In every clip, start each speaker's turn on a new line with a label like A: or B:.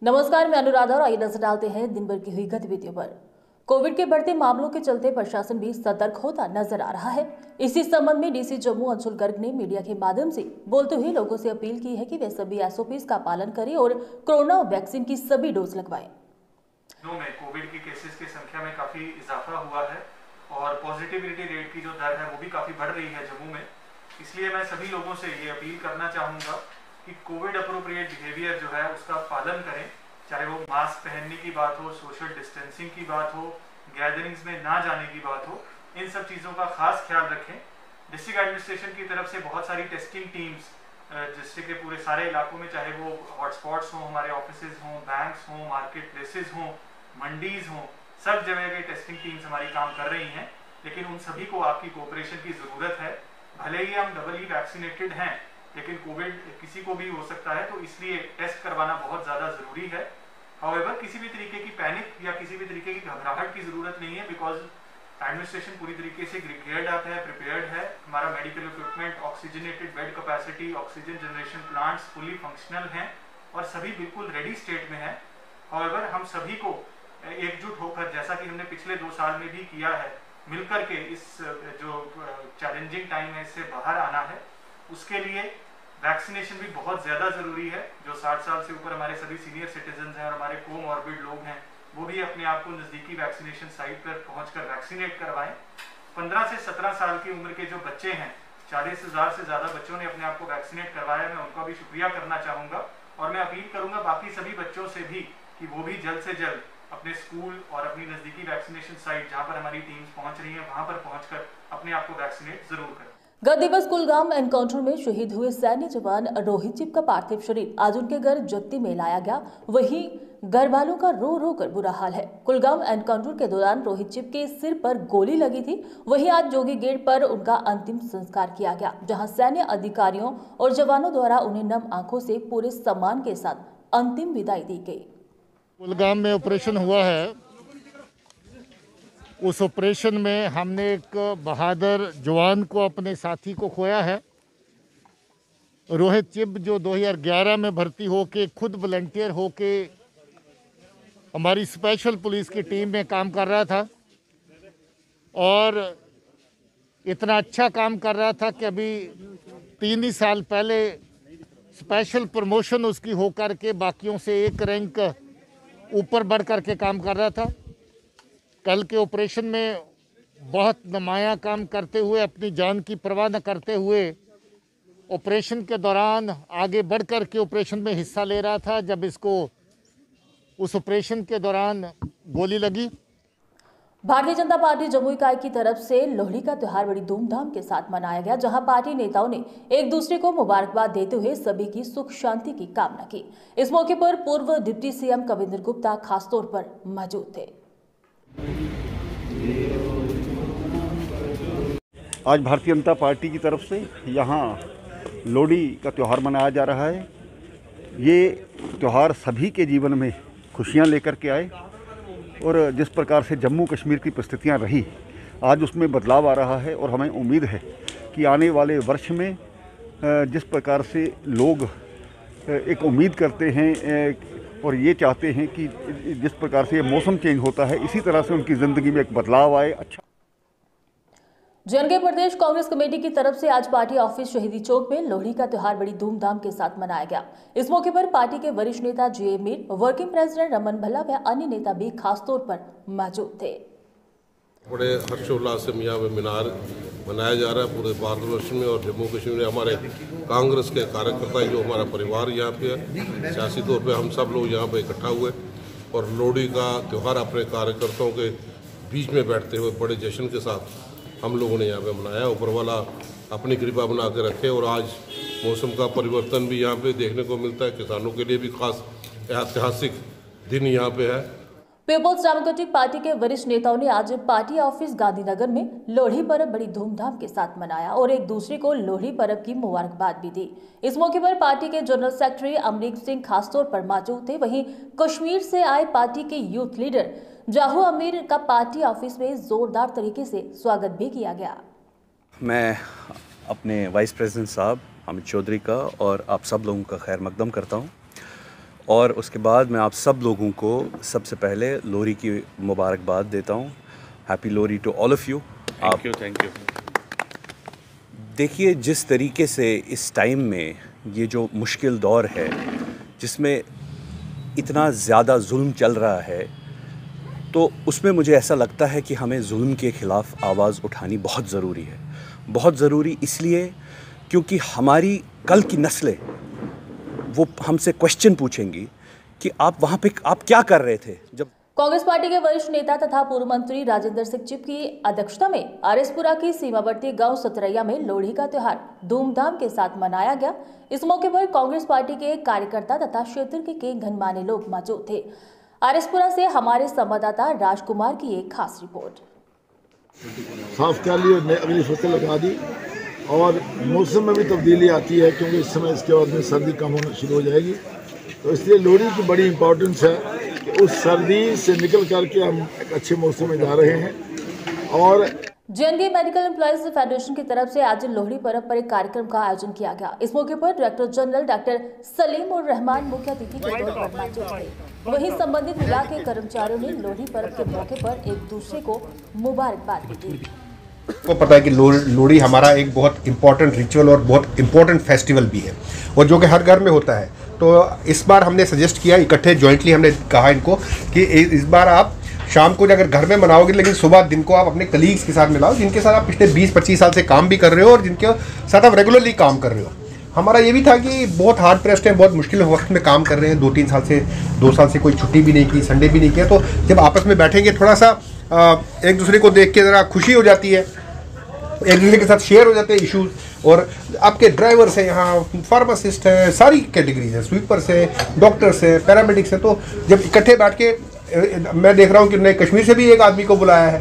A: नमस्कार, मैं अनुराधा और आइए नजर डालते हैं दिन भर की हुई गतिविधियों पर। कोविड के बढ़ते मामलों के चलते प्रशासन भी सतर्क होता नजर आ रहा है। इसी संबंध में डीसी जम्मू अंशुल गर्ग ने मीडिया के माध्यम से बोलते हुए लोगों से अपील की है कि वे सभी एसओपीज का पालन करें और कोरोना वैक्सीन की सभी डोज लगवाएं।
B: में कोविड की केसेस की संख्या में काफी इजाफा हुआ है और पॉजिटिविटी रेट की जो दर है वो भी काफी बढ़ रही है जम्मू में। इसलिए मैं सभी लोगों से ये अपील करना चाहूँगा कि कोविड अप्रोप्रिएट बिहेवियर जो है उसका पालन करें, चाहे वो मास्क पहनने की बात हो, सोशल डिस्टेंसिंग की बात हो, गैदरिंग्स में ना जाने की बात हो, इन सब चीज़ों का खास ख्याल रखें। डिस्ट्रिक्ट एडमिनिस्ट्रेशन की तरफ से बहुत सारी टेस्टिंग टीम्स डिस्ट्रिक्ट के पूरे सारे इलाकों में, चाहे वो हॉटस्पॉट्स हों, हमारे ऑफिसेज हों, बैंक्स हों, मार्केट प्लेसेस हों, मंडीज हों, सब जगह के टेस्टिंग टीम्स हमारी काम कर रही हैं। लेकिन उन सभी को आपकी कोऑपरेशन की ज़रूरत है। भले ही हम डबली वैक्सीनेटेड हैं, लेकिन कोविड किसी को भी हो सकता है, तो इसलिए टेस्ट करवाना बहुत ज़्यादा ज़रूरी है। हाउएवर किसी भी तरीके की पैनिक या किसी भी तरीके की घबराहट की ज़रूरत नहीं है, बिकॉज एडमिनिस्ट्रेशन पूरी तरीके से गियर्ड अप है, प्रिपेयर्ड है। हमारा medical equipment, oxygenated bed capacity, oxygen generation plants fully functional हैं और सभी बिल्कुल रेडी स्टेट में है। हाउएवर हम सभी को एकजुट होकर, जैसा कि हमने पिछले 2 साल में भी किया है, मिलकर के इस जो चैलेंजिंग टाइम है इससे बाहर आना है। उसके लिए वैक्सीनेशन भी बहुत ज़्यादा ज़रूरी है। जो 60 साल से ऊपर हमारे सभी सीनियर सिटीजन हैं और हमारे कोमॉर्बिड लोग हैं, वो भी अपने आप को नज़दीकी वैक्सीनेशन साइट पर पहुंचकर वैक्सीनेट करवाएं। 15 से 17 साल की उम्र के जो बच्चे हैं, 40,000 से ज़्यादा बच्चों ने अपने आप को वैक्सीनेट करवाया। मैं उनका भी शुक्रिया करना चाहूँगा और मैं अपील करूँगा बाकी सभी बच्चों से भी कि वो भी जल्द से जल्द अपने स्कूल और अपनी नज़दीकी वैक्सीनेशन साइट जहाँ पर हमारी टीम्स पहुँच रही हैं, वहाँ पर पहुँचकर अपने आप को वैक्सीनेट ज़रूर करें।
A: गत दिवस कुलगाम एनकाउंटर में शहीद हुए सैन्य जवान रोहित चिप का पार्थिव शरीर आज उनके घर जत्ती में लाया गया। वहीं घर वालों का रो रो कर बुरा हाल है। कुलगाम एनकाउंटर के दौरान रोहित चिप के सिर पर गोली लगी थी। वहीं आज जोगी गेट पर उनका अंतिम संस्कार किया गया, जहां सैन्य अधिकारियों और जवानों द्वारा उन्हें नम आंखों से पूरे सम्मान के साथ अंतिम विदाई दी गई।
C: कुलगाम में ऑपरेशन हुआ है। उस ऑपरेशन में हमने एक बहादुर जवान को, अपने साथी को खोया है। रोहित चिब जो 2011 में भर्ती होके, खुद वॉलंटियर होके हमारी स्पेशल पुलिस की टीम में काम कर रहा था और इतना अच्छा काम कर रहा था कि अभी 3 ही साल पहले स्पेशल प्रमोशन उसकी होकर के बाकियों से एक रैंक ऊपर बढ़ कर के काम कर रहा था। कल के ऑपरेशन में बहुत नुमायां काम करते हुए, अपनी जान की परवाह न करते हुए ऑपरेशन के दौरान आगे बढ़ कर के ऑपरेशन में हिस्सा ले रहा था, जब इसको उस ऑपरेशन के दौरान गोली लगी।
A: भारतीय जनता पार्टी जम्मू इकाई की तरफ से लोहड़ी का त्योहार बड़ी धूमधाम के साथ मनाया गया, जहां पार्टी नेताओं ने एक दूसरे को मुबारकबाद देते हुए सभी की सुख शांति की कामना की। इस मौके पर पूर्व डिप्टी सीएम कविंद्र गुप्ता खासतौर पर मौजूद थे।
D: आज भारतीय जनता पार्टी की तरफ से यहाँ लोहड़ी का त्यौहार मनाया जा रहा है। ये त्यौहार सभी के जीवन में खुशियाँ लेकर के आए और जिस प्रकार से जम्मू कश्मीर की परिस्थितियाँ रही, आज उसमें बदलाव आ रहा है और हमें उम्मीद है कि आने वाले वर्ष में जिस प्रकार से लोग एक उम्मीद करते हैं और ये चाहते हैं कि जिस प्रकार से ये मौसम चेंज होता है, इसी तरह से उनकी ज़िंदगी में एक बदलाव आए। अच्छा,
A: जे प्रदेश कांग्रेस कमेटी की तरफ से आज पार्टी ऑफिस शहीदी चौक में लोहड़ी का त्योहार बड़ी धूमधाम के साथ मनाया गया। इस मौके पर पार्टी के वरिष्ठ नेता जे मीर, वर्किंग प्रेसिडेंट रमन भल्ला व अन्य नेता भी खासतौर पर मौजूद थे।
E: बड़े हर्षोल्लास से मियाँ में मीनार मनाया जा रहा है पूरे भारतवर्ष में और जम्मू कश्मीर में। हमारे कांग्रेस के कार्यकर्ता, जो हमारा परिवार यहाँ पे है, सियासी तौर पे हम सब लोग यहाँ पे इकट्ठा हुए और लोहड़ी का त्यौहार अपने कार्यकर्ताओं के बीच में बैठते हुए बड़े जश्न के साथ हम लोगों ने यहाँ पे मनाया। ऊपर वाला अपनी कृपा बना के रखे और आज मौसम का परिवर्तन भी यहाँ पे देखने को मिलता है। किसानों के लिए भी खास ऐतिहासिक दिन यहाँ पे है।
A: पीपल्स डेमोक्रेटिक पार्टी के वरिष्ठ नेताओं ने आज पार्टी ऑफिस गांधीनगर में लोहड़ी पर्व बड़ी धूमधाम के साथ मनाया और एक दूसरे को लोहड़ी पर्व की मुबारकबाद भी दी। इस मौके पर पार्टी के जनरल सेक्रेटरी अमरीक सिंह खासतौर पर मौजूद थे। वहीं कश्मीर से आए पार्टी के यूथ लीडर जाहू अमीर का पार्टी ऑफिस में जोरदार तरीके से स्वागत भी किया गया।
F: मैं अपने वाइस प्रेसिडेंट साहब अमित चौधरी का और आप सब लोगों का खैर मकदम करता हूं और उसके बाद मैं आप सब लोगों को सबसे पहले लोहड़ी की मुबारकबाद देता हूँ। Happy Lohri to all of you.
G: Thank you.
F: देखिए, जिस तरीके से इस टाइम में ये जो मुश्किल दौर है जिसमें इतना ज़्यादा जुल्म चल रहा है, तो उसमें मुझे ऐसा लगता है कि हमें जुल्म के ख़िलाफ़ आवाज़ उठानी बहुत ज़रूरी है। बहुत ज़रूरी इसलिए क्योंकि हमारी कल की नस्लें वो हमसे क्वेश्चन पूछेंगी कि आप वहाँ पे आप क्या कर रहे थे जब।
A: कांग्रेस पार्टी के वरिष्ठ नेता तथा पूर्व मंत्री राजेंद्र सिंह चिप की अध्यक्षता में आरएसपुरा की सीमावर्ती गांव सतरैया में लोहड़ी का त्योहार धूमधाम के साथ मनाया गया। इस मौके पर कांग्रेस पार्टी के कार्यकर्ता तथा क्षेत्र के गणमान्य लोग मौजूद थे। आरएसपुरा से हमारे संवाददाता राजकुमार की एक खास रिपोर्ट।
H: साफ कर ली और अगली फसल लगा दी और मौसम में भी तब्दीली आती है क्योंकि इस समय इसके बाद में सर्दी कम होना शुरू हो जाएगी, तो इसलिए लोहड़ी की बड़ी इम्पोर्टेंस है कि उस सर्दी से निकल करके हम एक अच्छे मौसम में जा रहे हैं। और
A: जेएनके मेडिकल एम्प्लॉयज फेडरेशन की तरफ से आज लोहड़ी पर्व पर एक कार्यक्रम का आयोजन किया गया। इस मौके पर डायरेक्टर जनरल डॉक्टर सलीम उर रहमान मुख्य अतिथि के तौर पर मौजूद थे। वहीं संबंधित विभाग के कर्मचारियों ने लोहड़ी पर्व के मौके पर एक दूसरे को मुबारकबाद दी।
I: को पता है कि लोहड़ी हमारा एक बहुत इम्पोर्टेंट रिचुअल और बहुत इम्पोर्टेंट फेस्टिवल भी है और जो कि हर घर में होता है। तो इस बार हमने सजेस्ट किया, इकट्ठे जॉइंटली हमने कहा इनको कि इस बार आप शाम को अगर घर में मनाओगे लेकिन सुबह दिन को आप अपने कलीग्स के साथ मिलाओ जिनके साथ आप पिछले 20-25 साल से काम भी कर रहे हो और जिनके साथ आप रेगुलरली काम कर रहे हो। हमारा ये भी था कि बहुत हार्ड प्रेस्ड है, बहुत मुश्किल वक्त में काम कर रहे हैं, 2 साल से कोई छुट्टी भी नहीं की, संडे भी नहीं किया। तो जब आपस में बैठेंगे थोड़ा सा एक दूसरे को देख के ज़रा खुशी हो जाती है, एक दूसरे के साथ शेयर हो जाते हैं इश्यूज़। और आपके ड्राइवर्स हैं, यहाँ फार्मासिस्ट हैं, सारी कैटेगरीज हैं, स्वीपर्स हैं, डॉक्टर्स हैं, पैरामेडिक्स हैं। तो जब इकट्ठे बैठ के मैं देख रहा हूँ कि उन्होंने कश्मीर से भी एक आदमी को बुलाया है,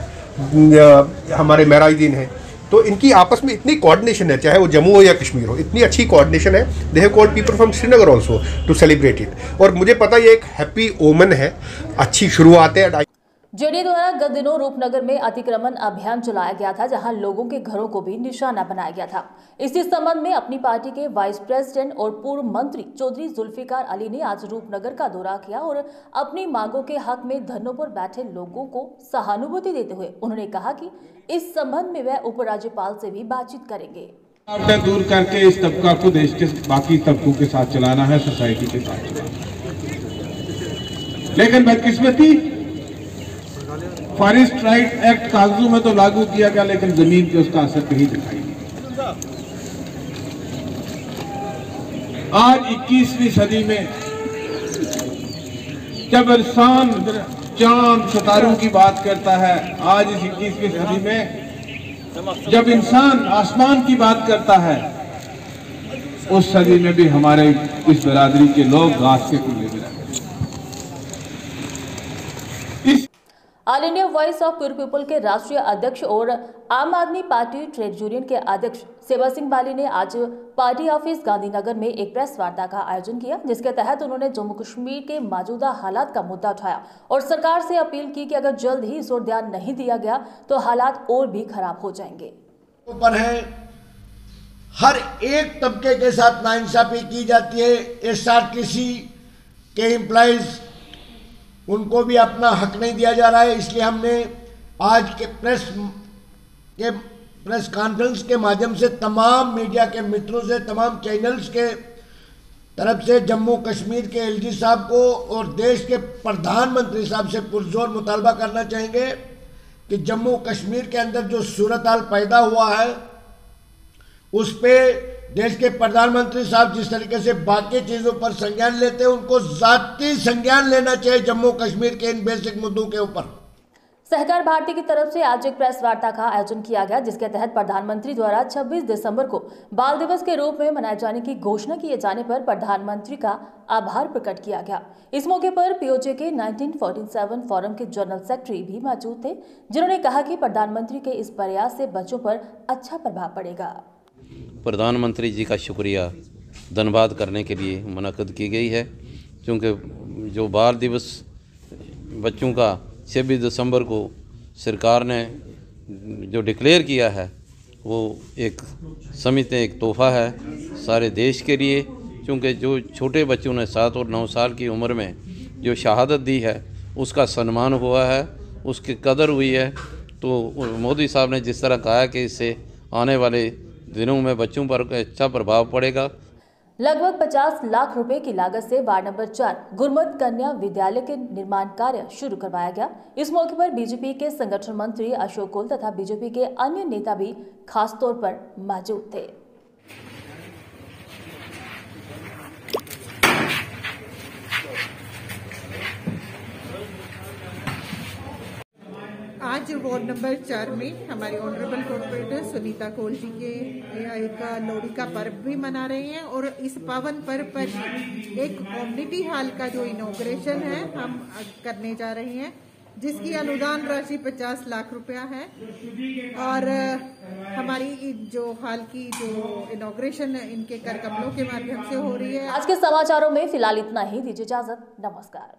I: हमारे महराजुद्दीन हैं, तो इनकी आपस में इतनी कोऑर्डिनेशन है, चाहे वो जम्मू हो या कश्मीर हो, इतनी अच्छी कोऑर्डिनेशन है। They have called people from Srinagar also to celebrate it. और मुझे पता ये एक हैप्पी ओमन है, अच्छी शुरुआत है।
A: जेडीयू द्वारा गत दिनों रूपनगर में अतिक्रमण अभियान चलाया गया था, जहां लोगों के घरों को भी निशाना बनाया गया था। इसी संबंध में अपनी पार्टी के वाइस प्रेसिडेंट और पूर्व मंत्री चौधरी जुल्फिकार अली ने आज रूपनगर का दौरा किया और अपनी मांगों के हक में धरनों पर बैठे लोगों को सहानुभूति देते हुए उन्होंने कहा कि इस संबंध में वह उपराज्यपाल से भी बातचीत करेंगे।
J: दूर करके इस तबका को देश के बाकी तबकों के साथ चलाना है, सोसाइटी के साथ चलाना। लेकिन बदकिस्मती फॉरेस्ट राइट एक्ट कागजों में तो लागू किया गया लेकिन जमीन पे उसका असर कहीं दिखाई नहीं। आज 21वीं सदी में जब इंसान चांद सितारों की बात करता है, आज इस 21वीं सदी में जब इंसान आसमान की बात करता है, उस सदी में भी हमारे इस बिरादरी के लोग घास के कुल्ले में रहते हैं।
A: All India voice of pure people के राष्ट्रीय अध्यक्ष और आम आदमी पार्टी ट्रेड यूनियन के अध्यक्ष सेवा सिंह बाली ने आज पार्टी ऑफिस गांधीनगर में एक प्रेस वार्ता का आयोजन किया, जिसके तहत उन्होंने जम्मू कश्मीर के मौजूदा हालात का मुद्दा उठाया और सरकार से अपील की कि अगर जल्द ही इस ओर ध्यान नहीं दिया गया तो हालात और भी खराब हो जाएंगे।
K: ऊपर है, हर एक तबके के साथ नाइंसाफी की जाती है। एसआरटीसी के एम्प्लॉइज, उनको भी अपना हक नहीं दिया जा रहा है। इसलिए हमने आज के प्रेस कॉन्फ्रेंस के माध्यम से तमाम मीडिया के मित्रों से, तमाम चैनल्स के तरफ से जम्मू कश्मीर के एलजी साहब को और देश के प्रधानमंत्री साहब से पुरजोर मुतालबा करना चाहेंगे कि जम्मू कश्मीर के अंदर जो सूरत हाल पैदा हुआ है उस पर देश के प्रधानमंत्री साहब जिस तरीके से बाकी चीज़ों पर संज्ञान लेते हैं, उनको ज़ाती संज्ञान लेना चाहिए जम्मू कश्मीर के इन बेसिक मुद्दों के ऊपर।
A: सहकार भारती की तरफ से आज एक प्रेस वार्ता का आयोजन किया गया, जिसके तहत प्रधानमंत्री द्वारा 26 दिसंबर को बाल दिवस के रूप में मनाए जाने की घोषणा किए जाने पर प्रधानमंत्री का आभार प्रकट किया गया। इस मौके पर पीओजे के 1947 फोरम के जनरल सेक्रेटरी भी मौजूद थे, जिन्होंने कहा कि प्रधानमंत्री के इस प्रयास से बच्चों पर अच्छा प्रभाव पड़ेगा।
G: प्रधानमंत्री जी का शुक्रिया धन्यवाद करने के लिए मुनक़्क़द की गई है, क्योंकि जो बाल दिवस बच्चों का 26 दिसंबर को सरकार ने जो डिक्लेयर किया है वो एक समझते एक तोहफ़ा है सारे देश के लिए क्योंकि जो छोटे बच्चों ने 7 और 9 साल की उम्र में जो शहादत दी है उसका सम्मान हुआ है, उसकी कदर हुई है। तो मोदी साहब ने जिस तरह कहा कि इससे आने वाले दिनों में बच्चों पर अच्छा प्रभाव पड़ेगा।
A: लगभग 50 लाख रुपए की लागत से वार्ड नंबर 4 गुरमत कन्या विद्यालय के निर्माण कार्य शुरू करवाया गया। इस मौके पर बीजेपी के संगठन मंत्री अशोक कुल तथा बीजेपी के अन्य नेता भी खास तौर पर मौजूद थे।
L: आज वार्ड नंबर 4 में हमारी ऑनरेबल कॉर्पोरेटर सुनीता कोल जी के एक लोहड़ी का पर्व भी मना रहे हैं और इस पावन पर्व पर एक कम्युनिटी हॉल का जो इनॉग्रेशन है हम करने जा रहे हैं, जिसकी अनुदान राशि 50 लाख रुपया है। और हमारी जो हॉल की जो इनॉग्रेशन इनके कर कमलों के माध्यम से हो रही है।
A: आज के समाचारों में फिलहाल इतना ही। दीजिए इजाजत, नमस्कार।